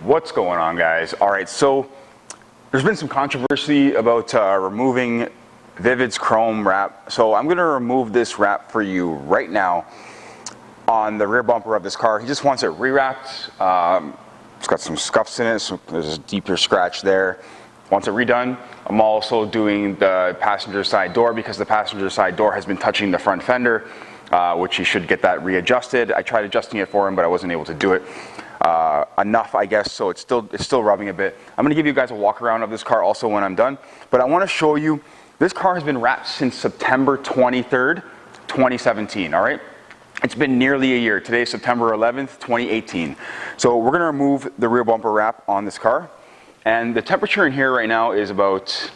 What's going on, guys? All right, so there's been some controversy about removing Vvivid's chrome wrap. So I'm gonna remove this wrap for you right now on the rear bumper of this car. He just wants it re-wrapped. It's got some scuffs in it, so there's a deeper scratch there. Wants it redone. I'm also doing the passenger side door because the passenger side door has been touching the front fender, which he should get that readjusted. I tried adjusting it for him, but I wasn't able to do it enough, I guess, so it's still rubbing a bit. I'm gonna give you guys a walk around of this car also when I'm done, but I wanna show you, this car has been wrapped since September 23rd, 2017, all right? It's been nearly a year. Today's September 11th, 2018. So we're gonna remove the rear bumper wrap on this car, and the temperature in here right now is about,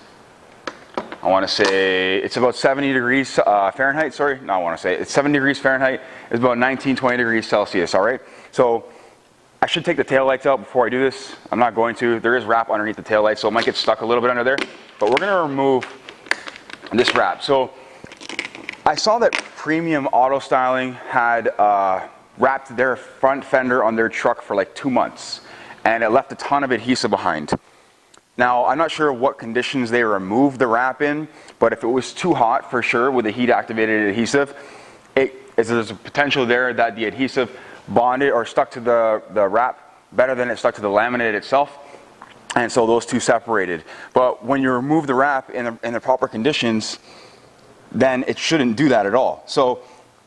I wanna say, it's about 70 degrees Fahrenheit, sorry, no, I wanna say, it's 70 degrees Fahrenheit, it's about 19, 20 degrees Celsius, all right? So I should take the taillights out before I do this. I'm not going to. There is wrap underneath the taillights, so it might get stuck a little bit under there. But we're gonna remove this wrap. So I saw that Premium Auto Styling had wrapped their front fender on their truck for like 2 months, and it left a ton of adhesive behind. Now, I'm not sure what conditions they removed the wrap in, but if it was too hot, for sure, with the heat-activated adhesive, there's a potential there that the adhesive bonded or stuck to the wrap better than it stuck to the laminate itself, and so those two separated. But when you remove the wrap in the proper conditions, then it shouldn't do that at all. So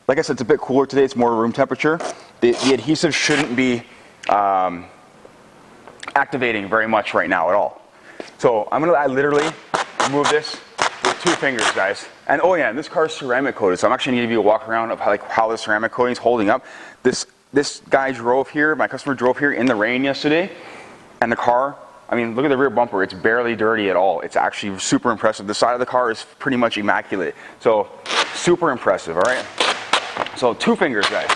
like I said, it's a bit cooler today, it's more room temperature. The adhesive shouldn't be activating very much right now at all. So I literally remove this with 2 fingers, guys. And oh yeah, and this car is ceramic coated, so I'm actually gonna give you a walk around of how the ceramic coating is holding up. This guy drove here, my customer drove here in the rain yesterday, and the car, I mean, look at the rear bumper, it's barely dirty at all. It's actually super impressive. The side of the car is pretty much immaculate. So, super impressive, all right? So 2 fingers, guys.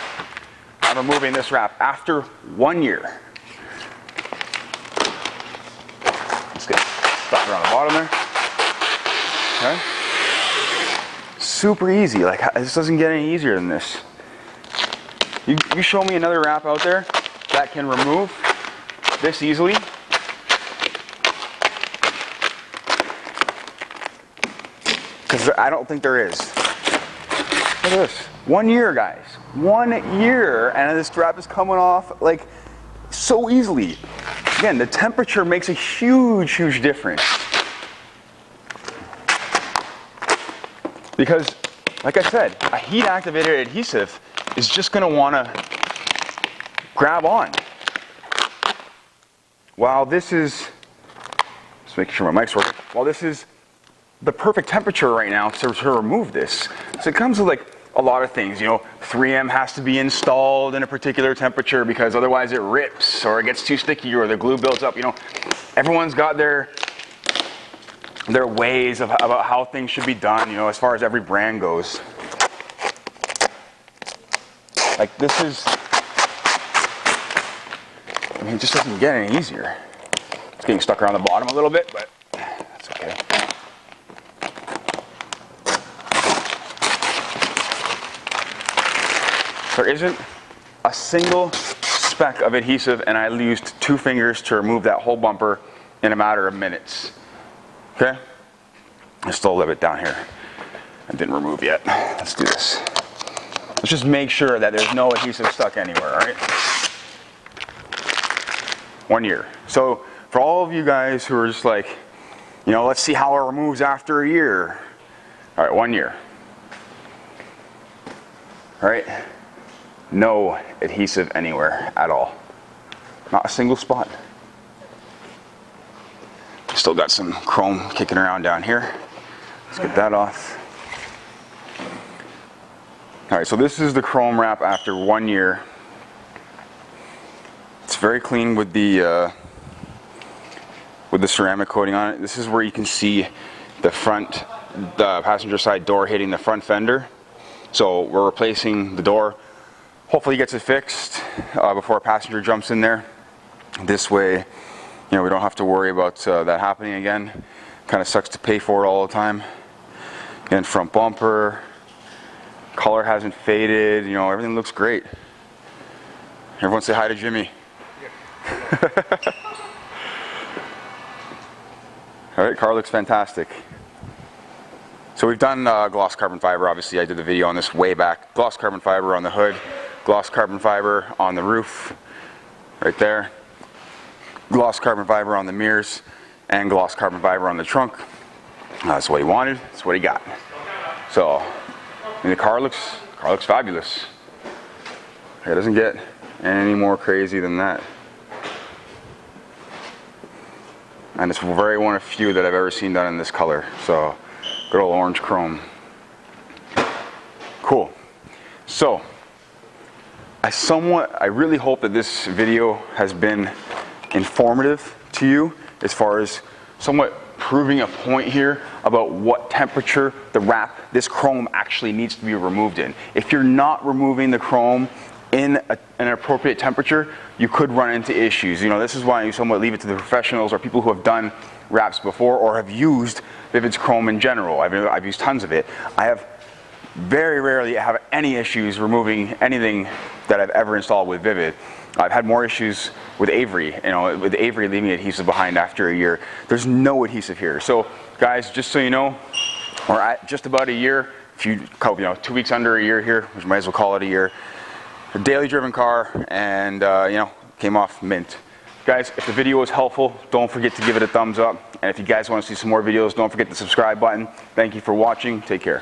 I'm removing this wrap after 1 year. Let's get stuck around the bottom there. Okay? Super easy, like this doesn't get any easier than this. You show me another wrap out there that can remove this easily. Because I don't think there is. Look at this. 1 year, guys. 1 year, and this wrap is coming off like so easily. Again, the temperature makes a huge, huge difference. Because, like I said, a heat-activated adhesive is just gonna wanna grab on. While this is, just making sure my mic's working, while this is the perfect temperature right now to remove this. So it comes with like a lot of things, you know, 3M has to be installed in a particular temperature because otherwise it rips or it gets too sticky or the glue builds up, you know. Everyone's got their ways about how things should be done, you know, as far as every brand goes. Like this is, I mean, it just doesn't get any easier. It's getting stuck around the bottom a little bit, but that's okay. There isn't a single speck of adhesive, and I used 2 fingers to remove that whole bumper in a matter of minutes. Okay? There's still a little bit down here I didn't remove yet. Let's do this. Let's just make sure that there's no adhesive stuck anywhere, all right? 1 year. So for all of you guys who are just like, you know, let's see how it removes after a year. All right, 1 year. All right? No adhesive anywhere at all. Not a single spot. Still got some chrome kicking around down here. Let's get that off. All right, so this is the chrome wrap after 1 year. It's very clean with the ceramic coating on it. This is where you can see the passenger side door hitting the front fender. So we're replacing the door. Hopefully he gets it fixed before a passenger jumps in there. This way, you know, we don't have to worry about that happening again. Kind of sucks to pay for it all the time. Again, front bumper. Color hasn't faded, you know, everything looks great. Everyone say hi to Jimmy. Yeah. All right, car looks fantastic. So we've done gloss carbon fiber. Obviously, I did the video on this way back. Gloss carbon fiber on the hood, gloss carbon fiber on the roof, right there. Gloss carbon fiber on the mirrors, and gloss carbon fiber on the trunk. That's what he wanted. That's what he got. So, and the car looks fabulous. It doesn't get any more crazy than that. And it's very one of few that I've ever seen done in this color. So, good old orange chrome. Cool. So, I really hope that this video has been informative to you as far as somewhat proving a point here about what temperature the wrap, this chrome actually needs to be removed in. If you're not removing the chrome in an appropriate temperature, you could run into issues. You know, this is why you somewhat leave it to the professionals or people who have done wraps before or have used Vvivid's chrome in general. I've used tons of it. I have very rarely have any issues removing anything that I've ever installed with Vvivid. I've had more issues with Avery, with Avery leaving adhesive behind after a year. There's no adhesive here. So guys, just so you know, we're at just about a year, 2 weeks under a year here, which might as well call it a year. A daily driven car, and came off mint. Guys, if the video was helpful, don't forget to give it a thumbs up. And if you guys want to see some more videos, don't forget the subscribe button. Thank you for watching. Take care.